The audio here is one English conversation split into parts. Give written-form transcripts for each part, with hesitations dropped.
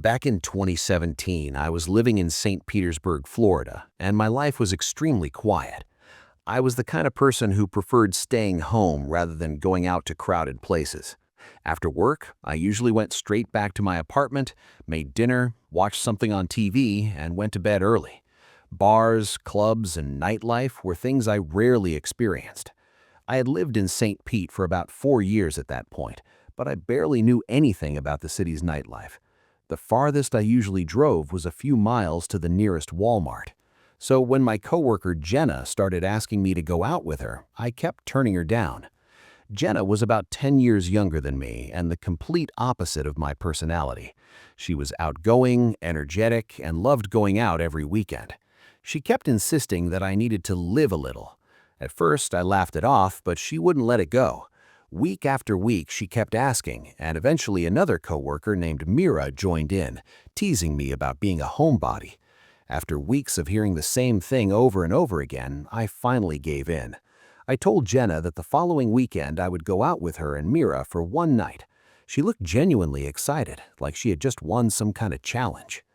Back in 2017, I was living in St. Petersburg, Florida, and my life was extremely quiet. I was the kind of person who preferred staying home rather than going out to crowded places. After work, I usually went straight back to my apartment, made dinner, watched something on TV, and went to bed early. Bars, clubs, and nightlife were things I rarely experienced. I had lived in St. Pete for about 4 years at that point, but I barely knew anything about the city's nightlife. The farthest I usually drove was a few miles to the nearest Walmart. So when my coworker Jenna started asking me to go out with her, I kept turning her down. Jenna was about 10 years younger than me and the complete opposite of my personality. She was outgoing, energetic, and loved going out every weekend. She kept insisting that I needed to live a little. At first, I laughed it off, but she wouldn't let it go. Week after week, she kept asking, and eventually another coworker named Mira joined in, teasing me about being a homebody. After weeks of hearing the same thing over and over again, I finally gave in. I told Jenna that the following weekend I would go out with her and Mira for one night. She looked genuinely excited, like she had just won some kind of challenge.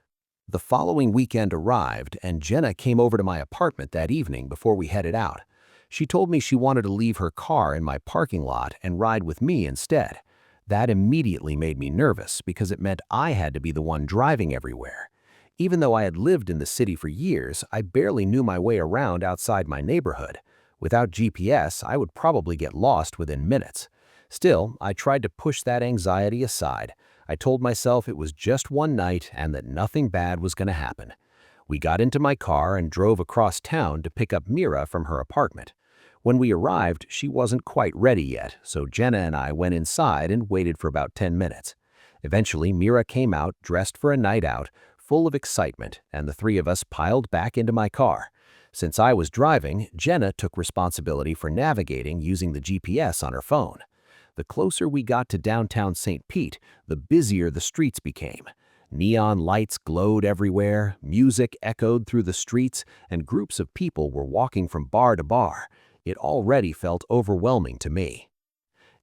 The following weekend arrived, and Jenna came over to my apartment that evening before we headed out. She told me she wanted to leave her car in my parking lot and ride with me instead. That immediately made me nervous because it meant I had to be the one driving everywhere. Even though I had lived in the city for years, I barely knew my way around outside my neighborhood. Without GPS, I would probably get lost within minutes. Still, I tried to push that anxiety aside. I told myself it was just one night and that nothing bad was going to happen. We got into my car and drove across town to pick up Mira from her apartment. When we arrived, she wasn't quite ready yet, so Jenna and I went inside and waited for about 10 minutes. Eventually, Mira came out, dressed for a night out, full of excitement, and the three of us piled back into my car. Since I was driving, Jenna took responsibility for navigating using the GPS on her phone. The closer we got to downtown St. Pete, the busier the streets became. Neon lights glowed everywhere, music echoed through the streets, and groups of people were walking from bar to bar. It already felt overwhelming to me.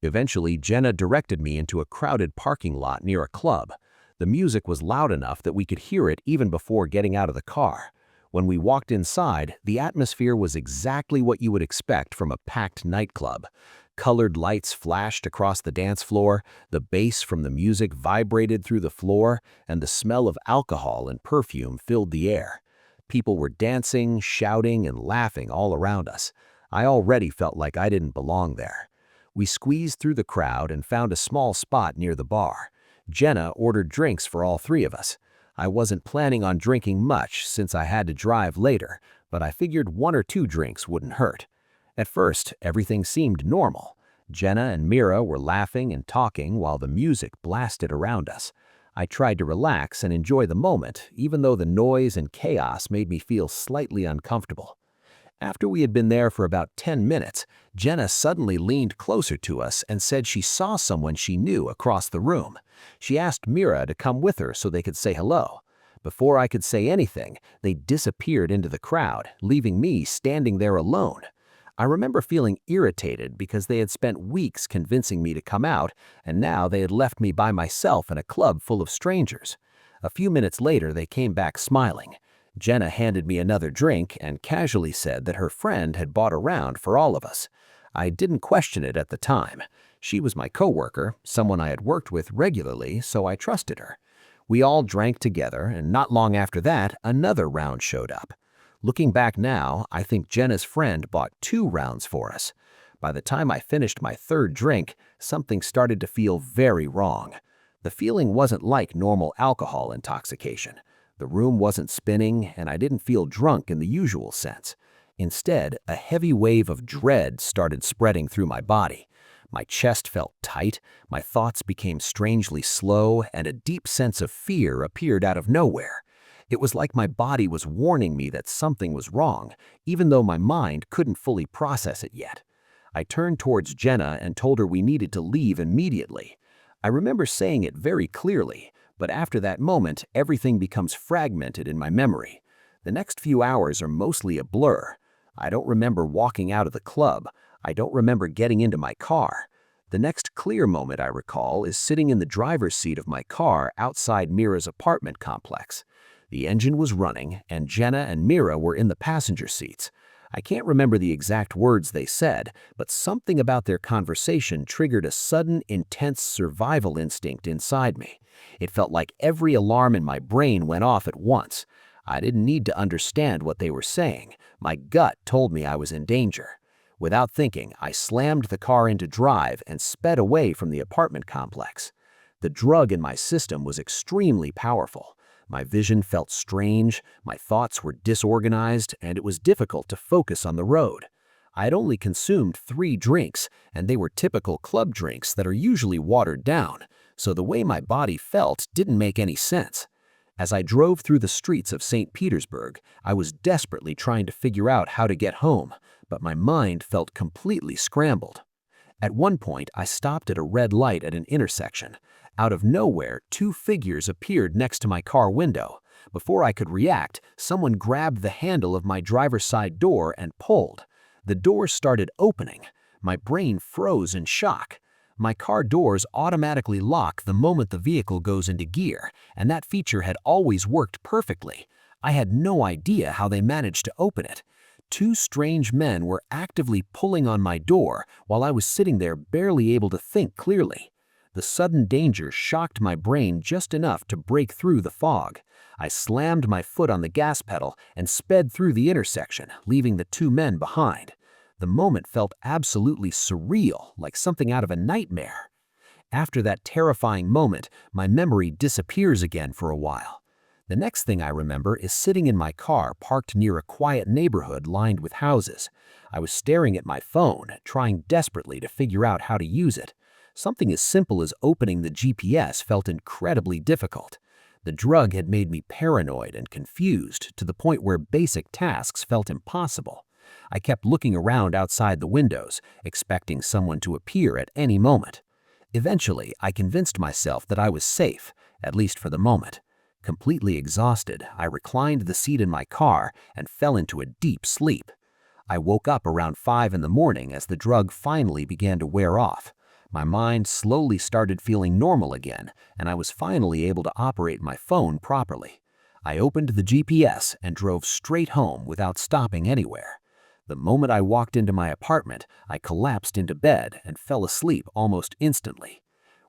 Eventually, Jenna directed me into a crowded parking lot near a club. The music was loud enough that we could hear it even before getting out of the car. When we walked inside, the atmosphere was exactly what you would expect from a packed nightclub. Colored lights flashed across the dance floor, the bass from the music vibrated through the floor, and the smell of alcohol and perfume filled the air. People were dancing, shouting, and laughing all around us. I already felt like I didn't belong there. We squeezed through the crowd and found a small spot near the bar. Jenna ordered drinks for all three of us. I wasn't planning on drinking much since I had to drive later, but I figured 1 or 2 drinks wouldn't hurt. At first, everything seemed normal. Jenna and Mira were laughing and talking while the music blasted around us. I tried to relax and enjoy the moment, even though the noise and chaos made me feel slightly uncomfortable. After we had been there for about 10 minutes, Jenna suddenly leaned closer to us and said she saw someone she knew across the room. She asked Mira to come with her so they could say hello. Before I could say anything, they disappeared into the crowd, leaving me standing there alone. I remember feeling irritated because they had spent weeks convincing me to come out, and now they had left me by myself in a club full of strangers. A few minutes later, they came back smiling. Jenna handed me another drink and casually said that her friend had bought a round for all of us. I didn't question it at the time. She was my coworker, someone I had worked with regularly, so I trusted her. We all drank together, and not long after that, another round showed up. Looking back now, I think Jenna's friend bought 2 rounds for us. By the time I finished my 3rd drink, something started to feel very wrong. The feeling wasn't like normal alcohol intoxication. The room wasn't spinning, and I didn't feel drunk in the usual sense. Instead, a heavy wave of dread started spreading through my body. My chest felt tight, my thoughts became strangely slow, and a deep sense of fear appeared out of nowhere. It was like my body was warning me that something was wrong, even though my mind couldn't fully process it yet. I turned towards Jenna and told her we needed to leave immediately. I remember saying it very clearly, but after that moment, everything becomes fragmented in my memory. The next few hours are mostly a blur. I don't remember walking out of the club. I don't remember getting into my car. The next clear moment I recall is sitting in the driver's seat of my car outside Mira's apartment complex. The engine was running, and Jenna and Mira were in the passenger seats. I can't remember the exact words they said, but something about their conversation triggered a sudden, intense survival instinct inside me. It felt like every alarm in my brain went off at once. I didn't need to understand what they were saying. My gut told me I was in danger. Without thinking, I slammed the car into drive and sped away from the apartment complex. The drug in my system was extremely powerful. My vision felt strange, my thoughts were disorganized, and it was difficult to focus on the road. I had only consumed 3 drinks, and they were typical club drinks that are usually watered down, so the way my body felt didn't make any sense. As I drove through the streets of St. Petersburg, I was desperately trying to figure out how to get home, but my mind felt completely scrambled. At one point, I stopped at a red light at an intersection. Out of nowhere, 2 figures appeared next to my car window. Before I could react, someone grabbed the handle of my driver's side door and pulled. The door started opening. My brain froze in shock. My car doors automatically lock the moment the vehicle goes into gear, and that feature had always worked perfectly. I had no idea how they managed to open it. 2 strange men were actively pulling on my door while I was sitting there barely able to think clearly. The sudden danger shocked my brain just enough to break through the fog. I slammed my foot on the gas pedal and sped through the intersection, leaving the 2 men behind. The moment felt absolutely surreal, like something out of a nightmare. After that terrifying moment, my memory disappears again for a while. The next thing I remember is sitting in my car parked near a quiet neighborhood lined with houses. I was staring at my phone, trying desperately to figure out how to use it. Something as simple as opening the GPS felt incredibly difficult. The drug had made me paranoid and confused to the point where basic tasks felt impossible. I kept looking around outside the windows, expecting someone to appear at any moment. Eventually, I convinced myself that I was safe, at least for the moment. Completely exhausted, I reclined the seat in my car and fell into a deep sleep. I woke up around 5 in the morning as the drug finally began to wear off. My mind slowly started feeling normal again, and I was finally able to operate my phone properly. I opened the GPS and drove straight home without stopping anywhere. The moment I walked into my apartment, I collapsed into bed and fell asleep almost instantly.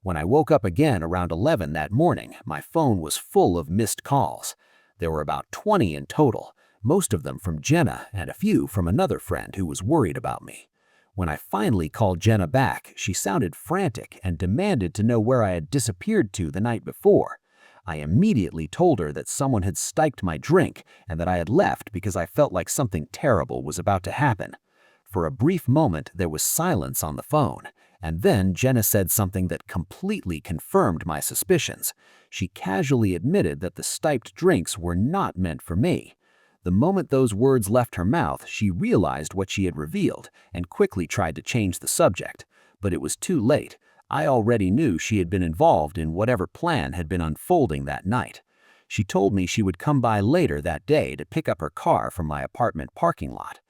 When I woke up again around 11 that morning, my phone was full of missed calls. There were about 20 in total, most of them from Jenna and a few from another friend who was worried about me. When I finally called Jenna back, she sounded frantic and demanded to know where I had disappeared to the night before. I immediately told her that someone had stiked my drink and that I had left because I felt like something terrible was about to happen. For a brief moment, there was silence on the phone, and then Jenna said something that completely confirmed my suspicions. She casually admitted that the stiked drinks were not meant for me. The moment those words left her mouth, she realized what she had revealed and quickly tried to change the subject. But it was too late. I already knew she had been involved in whatever plan had been unfolding that night. She told me she would come by later that day to pick up her car from my apartment parking lot.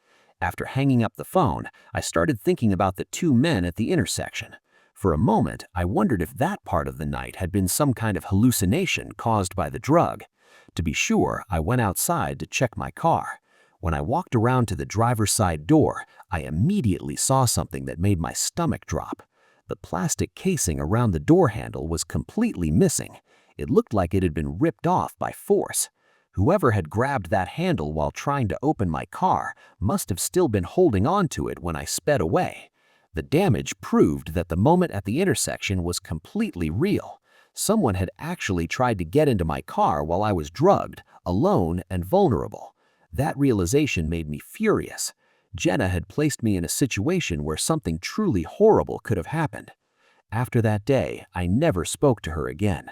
After hanging up the phone, I started thinking about the 2 men at the intersection. For a moment, I wondered if that part of the night had been some kind of hallucination caused by the drug. To be sure, I went outside to check my car. When I walked around to the driver's side door, I immediately saw something that made my stomach drop. The plastic casing around the door handle was completely missing. It looked like it had been ripped off by force. Whoever had grabbed that handle while trying to open my car must have still been holding on to it when I sped away. The damage proved that the moment at the intersection was completely real. Someone had actually tried to get into my car while I was drugged, alone, and vulnerable. That realization made me furious. Jenna had placed me in a situation where something truly horrible could have happened. After that day, I never spoke to her again.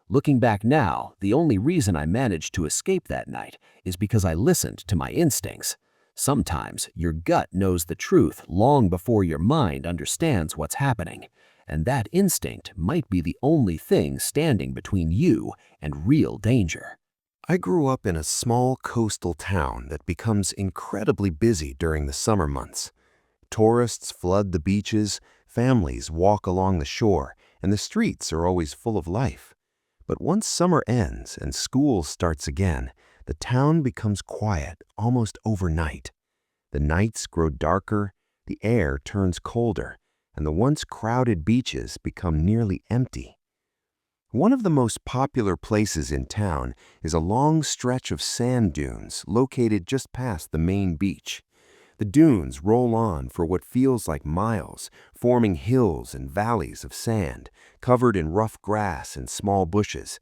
Looking back now, the only reason I managed to escape that night is because I listened to my instincts. Sometimes your gut knows the truth long before your mind understands what's happening, and that instinct might be the only thing standing between you and real danger. I grew up in a small coastal town that becomes incredibly busy during the summer months. Tourists flood the beaches, Families walk along the shore, and the streets are always full of life. But once summer ends and school starts again, the town becomes quiet almost overnight. The nights grow darker, the air turns colder, and the once crowded beaches become nearly empty. One of the most popular places in town is a long stretch of sand dunes located just past the main beach. The dunes roll on for what feels like miles, forming hills and valleys of sand, covered in rough grass and small bushes.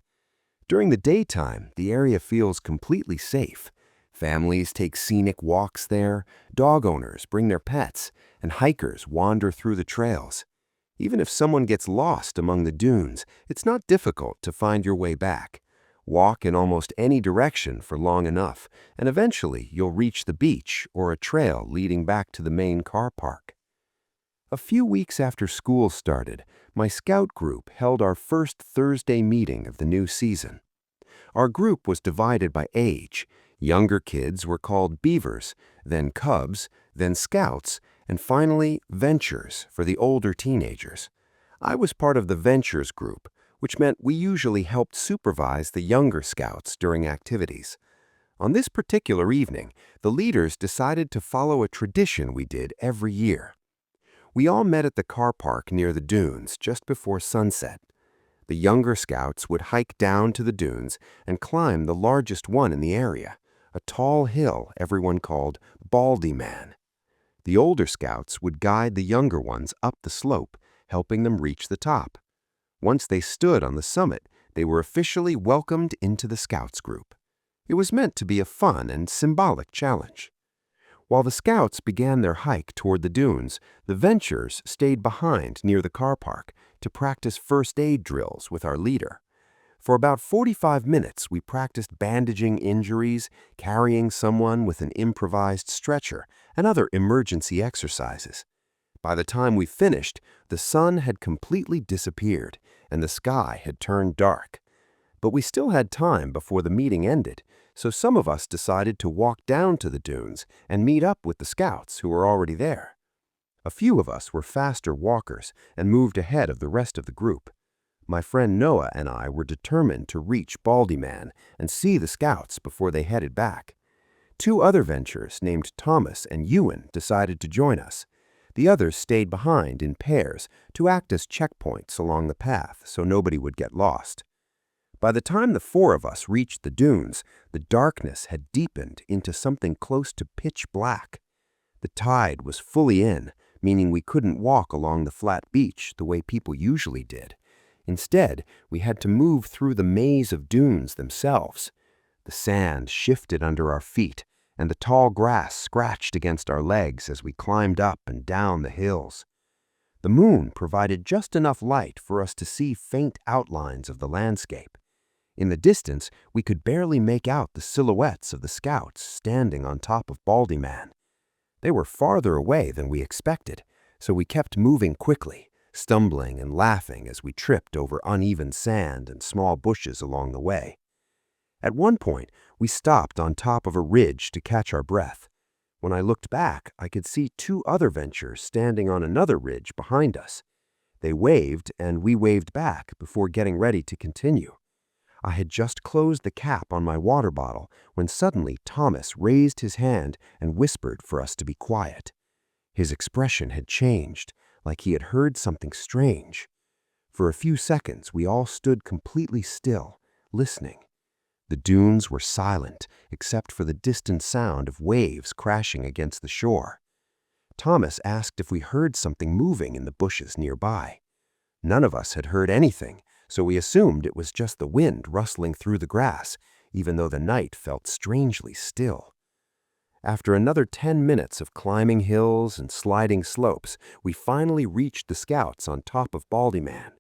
During the daytime, the area feels completely safe. Families take scenic walks there, dog owners bring their pets, and hikers wander through the trails. Even if someone gets lost among the dunes, it's not difficult to find your way back. Walk in almost any direction for long enough, and eventually you'll reach the beach or a trail leading back to the main car park. A few weeks after school started, my scout group held our first Thursday meeting of the new season. Our group was divided by age. Younger kids were called Beavers, then Cubs, then Scouts, and finally Ventures for the older teenagers. I was part of the Ventures group, which meant we usually helped supervise the younger Scouts during activities. On this particular evening, the leaders decided to follow a tradition we did every year. We all met at the car park near the dunes just before sunset. The younger Scouts would hike down to the dunes and climb the largest one in the area, a tall hill everyone called Baldy Man. The older Scouts would guide the younger ones up the slope, helping them reach the top. Once they stood on the summit, they were officially welcomed into the Scouts group. It was meant to be a fun and symbolic challenge. While the Scouts began their hike toward the dunes, the Ventures stayed behind near the car park to practice first aid drills with our leader. For about 45 minutes, we practiced bandaging injuries, carrying someone with an improvised stretcher, and other emergency exercises. By the time we finished, the sun had completely disappeared, and the sky had turned dark. But we still had time before the meeting ended, so some of us decided to walk down to the dunes and meet up with the Scouts who were already there. A few of us were faster walkers and moved ahead of the rest of the group. My friend Noah and I were determined to reach Baldy Man and see the Scouts before they headed back. Two other Ventures named Thomas and Ewan decided to join us. The others stayed behind in pairs to act as checkpoints along the path so nobody would get lost. By the time the four of us reached the dunes, the darkness had deepened into something close to pitch black. The tide was fully in, meaning we couldn't walk along the flat beach the way people usually did. Instead, we had to move through the maze of dunes themselves. The sand shifted under our feet, and the tall grass scratched against our legs as we climbed up and down the hills. The moon provided just enough light for us to see faint outlines of the landscape. In the distance, we could barely make out the silhouettes of the Scouts standing on top of Baldy Man. They were farther away than we expected, so we kept moving quickly, stumbling and laughing as we tripped over uneven sand and small bushes along the way. At one point, we stopped on top of a ridge to catch our breath. When I looked back, I could see two other Ventures standing on another ridge behind us. They waved, and we waved back before getting ready to continue. I had just closed the cap on my water bottle when suddenly Thomas raised his hand and whispered for us to be quiet. His expression had changed, like he had heard something strange. For a few seconds, we all stood completely still, listening. The dunes were silent, except for the distant sound of waves crashing against the shore. Thomas asked if we heard something moving in the bushes nearby. None of us had heard anything, so we assumed it was just the wind rustling through the grass, even though the night felt strangely still. After another 10 minutes of climbing hills and sliding slopes, we finally reached the Scouts on top of Baldy Man.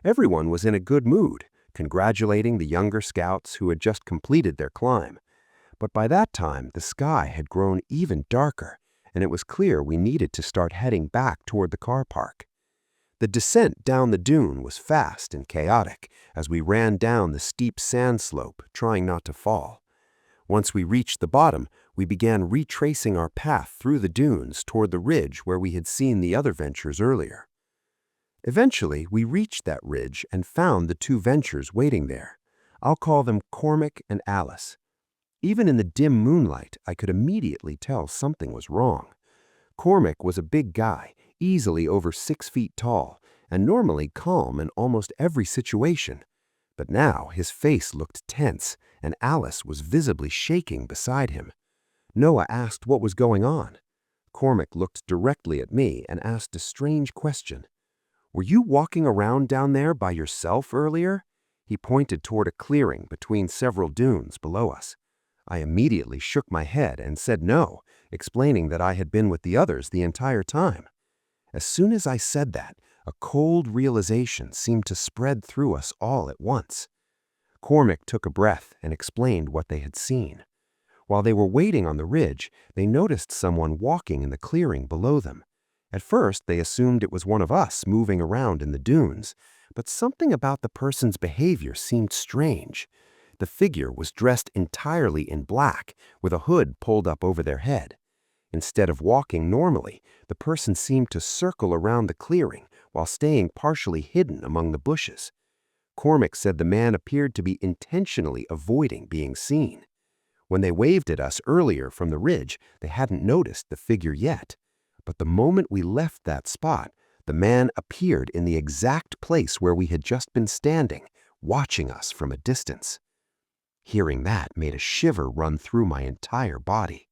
Everyone was in a good mood, congratulating the younger Scouts who had just completed their climb. But by that time, the sky had grown even darker, and it was clear we needed to start heading back toward the car park. The descent down the dune was fast and chaotic as we ran down the steep sand slope, trying not to fall. Once we reached the bottom, we began retracing our path through the dunes toward the ridge where we had seen the other Ventures earlier. Eventually, we reached that ridge and found the two ventures waiting there. I'll call them Cormac and Alice. Even in the dim moonlight, I could immediately tell something was wrong. Cormac was a big guy, easily over 6 feet tall, and normally calm in almost every situation. But now his face looked tense, and Alice was visibly shaking beside him. Noah asked what was going on. Cormac looked directly at me and asked a strange question. "Were you walking around down there by yourself earlier?" He pointed toward a clearing between several dunes below us. I immediately shook my head and said no, explaining that I had been with the others the entire time. As soon as I said that, a cold realization seemed to spread through us all at once. Cormac took a breath and explained what they had seen. While they were waiting on the ridge, they noticed someone walking in the clearing below them. At first, they assumed it was one of us moving around in the dunes, but something about the person's behavior seemed strange. The figure was dressed entirely in black, with a hood pulled up over their head. Instead of walking normally, the person seemed to circle around the clearing while staying partially hidden among the bushes. Cormac said the man appeared to be intentionally avoiding being seen. When they waved at us earlier from the ridge, they hadn't noticed the figure yet. But the moment we left that spot, the man appeared in the exact place where we had just been standing, watching us from a distance. Hearing that made a shiver run through my entire body.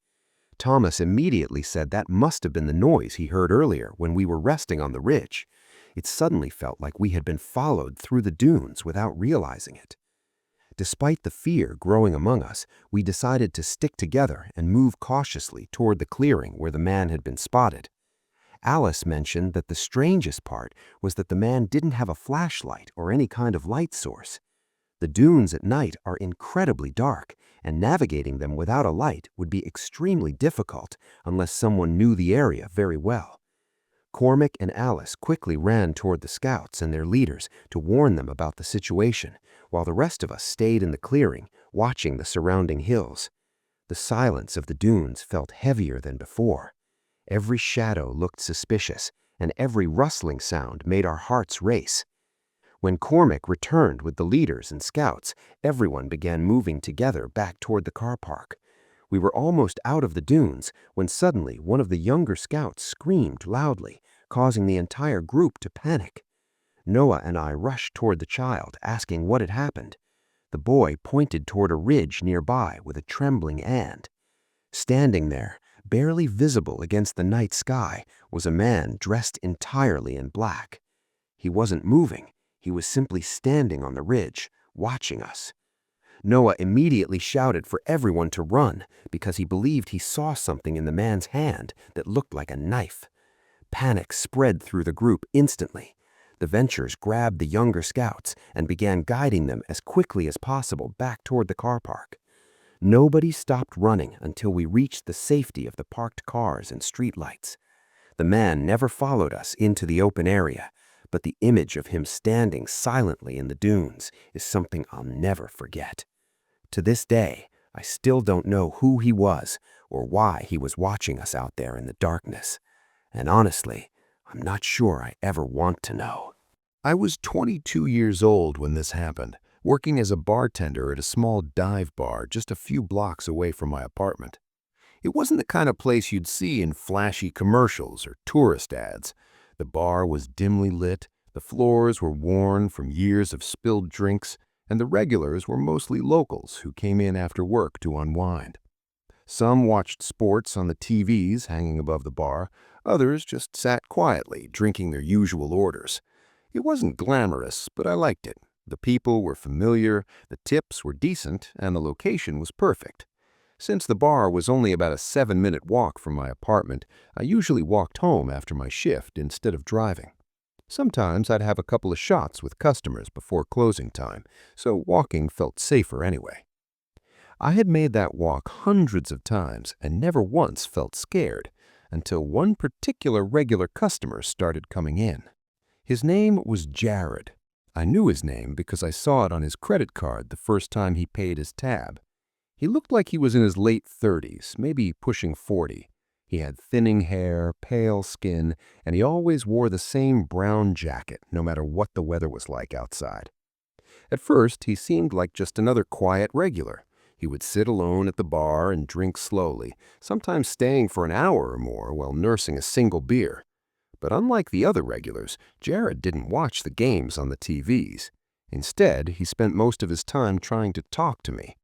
Thomas immediately said that must have been the noise he heard earlier when we were resting on the ridge. It suddenly felt like we had been followed through the dunes without realizing it. Despite the fear growing among us, we decided to stick together and move cautiously toward the clearing where the man had been spotted. Alice mentioned that the strangest part was that the man didn't have a flashlight or any kind of light source. The dunes at night are incredibly dark, and navigating them without a light would be extremely difficult unless someone knew the area very well. Cormac and Alice quickly ran toward the scouts and their leaders to warn them about the situation, while the rest of us stayed in the clearing, watching the surrounding hills. The silence of the dunes felt heavier than before. Every shadow looked suspicious, and every rustling sound made our hearts race. When Cormac returned with the leaders and scouts, everyone began moving together back toward the car park. We were almost out of the dunes when suddenly one of the younger scouts screamed loudly, causing the entire group to panic. Noah and I rushed toward the child, asking what had happened. The boy pointed toward a ridge nearby with a trembling hand. Standing there, barely visible against the night sky, was a man dressed entirely in black. He wasn't moving. He was simply standing on the ridge, watching us. Noah immediately shouted for everyone to run because he believed he saw something in the man's hand that looked like a knife. Panic spread through the group instantly. The Ventures grabbed the younger scouts and began guiding them as quickly as possible back toward the car park. Nobody stopped running until we reached the safety of the parked cars and streetlights. The man never followed us into the open area, but the image of him standing silently in the dunes is something I'll never forget. To this day, I still don't know who he was or why he was watching us out there in the darkness. And honestly, I'm not sure I ever want to know. I was 22 years old when this happened, working as a bartender at a small dive bar just a few blocks away from my apartment. It wasn't the kind of place you'd see in flashy commercials or tourist ads. The bar was dimly lit, the floors were worn from years of spilled drinks, and the regulars were mostly locals who came in after work to unwind. Some watched sports on the TVs hanging above the bar, others just sat quietly, drinking their usual orders. It wasn't glamorous, but I liked it. The people were familiar, the tips were decent, and the location was perfect. Since the bar was only about a 7-minute walk from my apartment, I usually walked home after my shift instead of driving. Sometimes I'd have a couple of shots with customers before closing time, so walking felt safer anyway. I had made that walk hundreds of times and never once felt scared, until one particular regular customer started coming in. His name was Jared. I knew his name because I saw it on his credit card the first time he paid his tab. He looked like he was in his late 30s, maybe pushing 40. He had thinning hair, pale skin, and he always wore the same brown jacket, no matter what the weather was like outside. At first, he seemed like just another quiet regular. He would sit alone at the bar and drink slowly, sometimes staying for an hour or more while nursing a single beer. But unlike the other regulars, Jared didn't watch the games on the TVs. Instead, he spent most of his time trying to talk to me.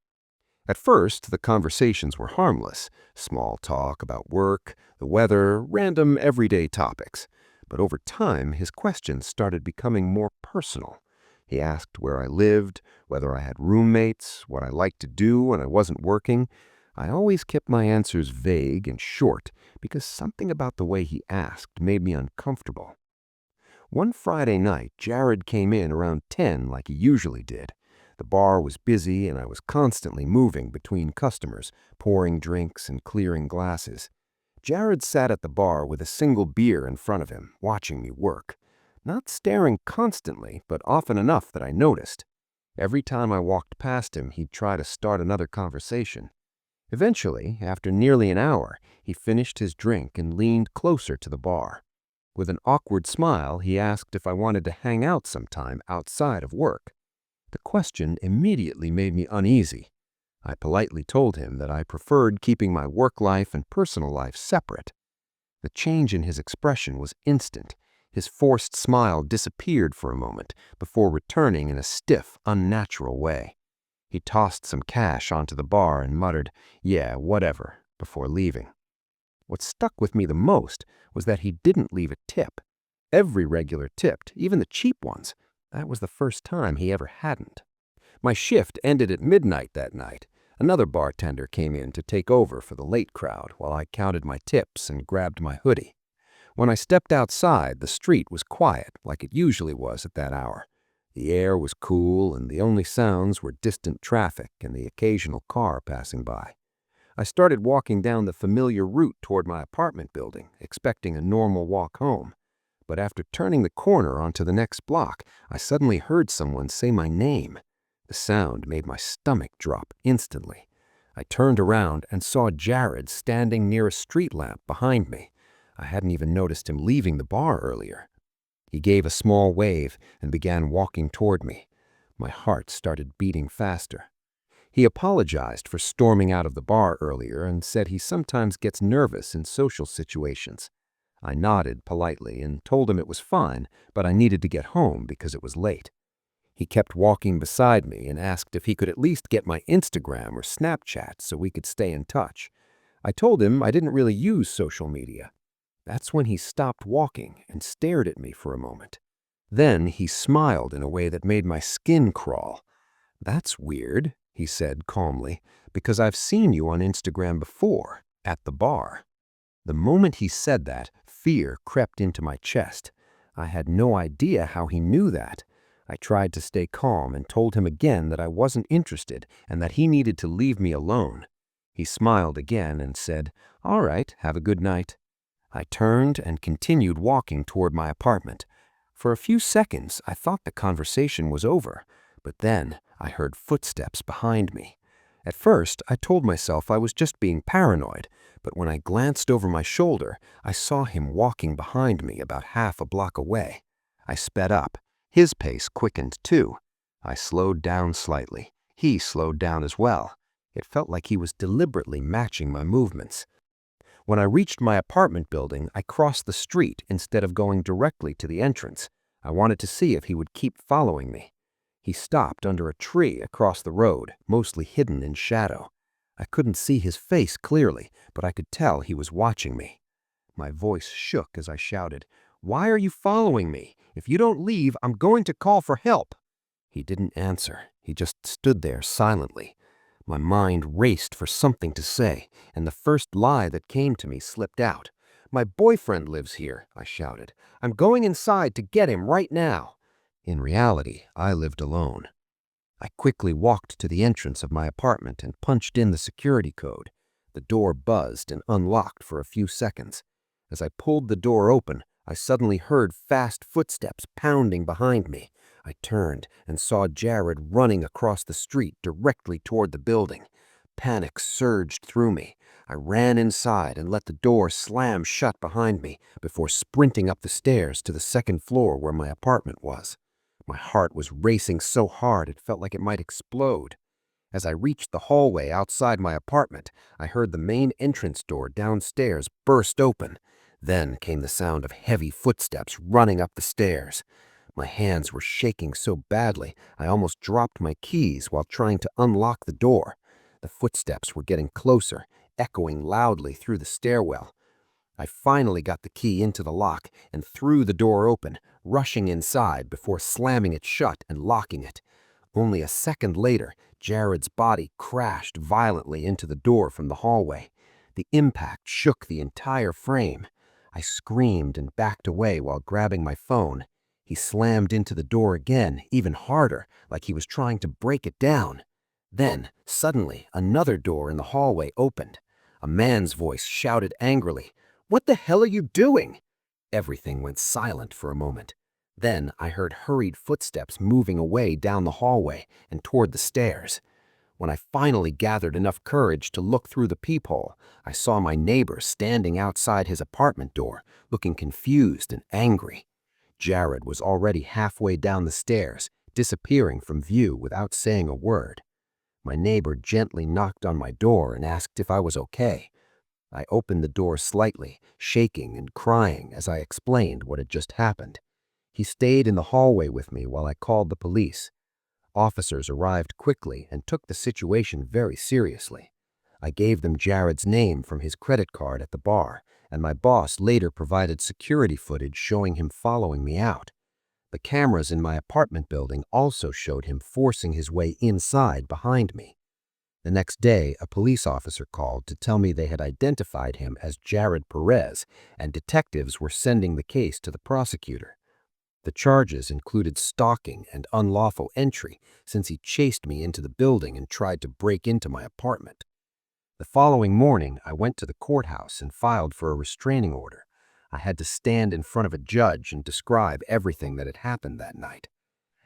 At first, the conversations were harmless, small talk about work, the weather, random everyday topics. But over time, his questions started becoming more personal. He asked where I lived, whether I had roommates, what I liked to do when I wasn't working. I always kept my answers vague and short because something about the way he asked made me uncomfortable. One Friday night, Jared came in around 10 like he usually did. The bar was busy and I was constantly moving between customers, pouring drinks and clearing glasses. Jared sat at the bar with a single beer in front of him, watching me work. Not staring constantly, but often enough that I noticed. Every time I walked past him, he'd try to start another conversation. Eventually, after nearly an hour, he finished his drink and leaned closer to the bar. With an awkward smile, he asked if I wanted to hang out sometime outside of work. The question immediately made me uneasy. I politely told him that I preferred keeping my work life and personal life separate. The change in his expression was instant. His forced smile disappeared for a moment before returning in a stiff, unnatural way. He tossed some cash onto the bar and muttered, "Yeah, whatever," before leaving. What stuck with me the most was that he didn't leave a tip. Every regular tipped, even the cheap ones. That was the first time he ever hadn't. My shift ended at midnight that night. Another bartender came in to take over for the late crowd while I counted my tips and grabbed my hoodie. When I stepped outside, the street was quiet, like it usually was at that hour. The air was cool, and the only sounds were distant traffic and the occasional car passing by. I started walking down the familiar route toward my apartment building, expecting a normal walk home. But after turning the corner onto the next block, I suddenly heard someone say my name. The sound made my stomach drop instantly. I turned around and saw Jared standing near a street lamp behind me. I hadn't even noticed him leaving the bar earlier. He gave a small wave and began walking toward me. My heart started beating faster. He apologized for storming out of the bar earlier and said he sometimes gets nervous in social situations. I nodded politely and told him it was fine, but I needed to get home because it was late. He kept walking beside me and asked if he could at least get my Instagram or Snapchat so we could stay in touch. I told him I didn't really use social media. That's when he stopped walking and stared at me for a moment. Then he smiled in a way that made my skin crawl. "That's weird," he said calmly, "because I've seen you on Instagram before, at the bar." The moment he said that, fear crept into my chest. I had no idea how he knew that. I tried to stay calm and told him again that I wasn't interested and that he needed to leave me alone. He smiled again and said, "All right, have a good night." I turned and continued walking toward my apartment. For a few seconds, I thought the conversation was over, but then I heard footsteps behind me. At first, I told myself I was just being paranoid, but when I glanced over my shoulder, I saw him walking behind me about half a block away. I sped up. His pace quickened too. I slowed down slightly. He slowed down as well. It felt like he was deliberately matching my movements. When I reached my apartment building, I crossed the street instead of going directly to the entrance. I wanted to see if he would keep following me. He stopped under a tree across the road, mostly hidden in shadow. I couldn't see his face clearly, but I could tell he was watching me. My voice shook as I shouted, "Why are you following me? If you don't leave, I'm going to call for help." He didn't answer. He just stood there silently. My mind raced for something to say, and the first lie that came to me slipped out. "My boyfriend lives here," I shouted. "I'm going inside to get him right now." In reality, I lived alone. I quickly walked to the entrance of my apartment and punched in the security code. The door buzzed and unlocked for a few seconds. As I pulled the door open, I suddenly heard fast footsteps pounding behind me. I turned and saw Jared running across the street directly toward the building. Panic surged through me. I ran inside and let the door slam shut behind me before sprinting up the stairs to the second floor where my apartment was. My heart was racing so hard it felt like it might explode. As I reached the hallway outside my apartment, I heard the main entrance door downstairs burst open. Then came the sound of heavy footsteps running up the stairs. My hands were shaking so badly I almost dropped my keys while trying to unlock the door. The footsteps were getting closer, echoing loudly through the stairwell. I finally got the key into the lock and threw the door open, rushing inside before slamming it shut and locking it. Only a second later, Jared's body crashed violently into the door from the hallway. The impact shook the entire frame. I screamed and backed away while grabbing my phone. He slammed into the door again, even harder, like he was trying to break it down. Then, suddenly, another door in the hallway opened. A man's voice shouted angrily, "What the hell are you doing?" Everything went silent for a moment. Then I heard hurried footsteps moving away down the hallway and toward the stairs. When I finally gathered enough courage to look through the peephole, I saw my neighbor standing outside his apartment door, looking confused and angry. Jared was already halfway down the stairs, disappearing from view without saying a word. My neighbor gently knocked on my door and asked if I was okay. I opened the door slightly, shaking and crying as I explained what had just happened. He stayed in the hallway with me while I called the police. Officers arrived quickly and took the situation very seriously. I gave them Jared's name from his credit card at the bar, and my boss later provided security footage showing him following me out. The cameras in my apartment building also showed him forcing his way inside behind me. The next day, a police officer called to tell me they had identified him as Jared Perez, and detectives were sending the case to the prosecutor. The charges included stalking and unlawful entry since he chased me into the building and tried to break into my apartment. The following morning, I went to the courthouse and filed for a restraining order. I had to stand in front of a judge and describe everything that had happened that night.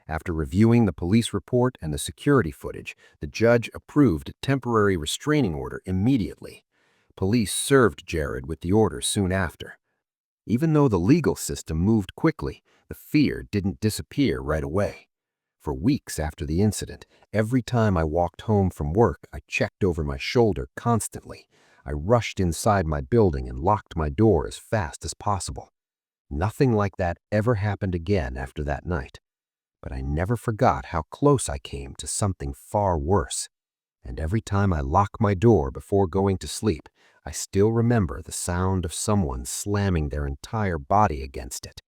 After reviewing the police report and the security footage, the judge approved a temporary restraining order immediately. Police served Jared with the order soon after. Even though the legal system moved quickly, the fear didn't disappear right away. For weeks after the incident, every time I walked home from work, I checked over my shoulder constantly. I rushed inside my building and locked my door as fast as possible. Nothing like that ever happened again after that night. But I never forgot how close I came to something far worse. And every time I lock my door before going to sleep, I still remember the sound of someone slamming their entire body against it.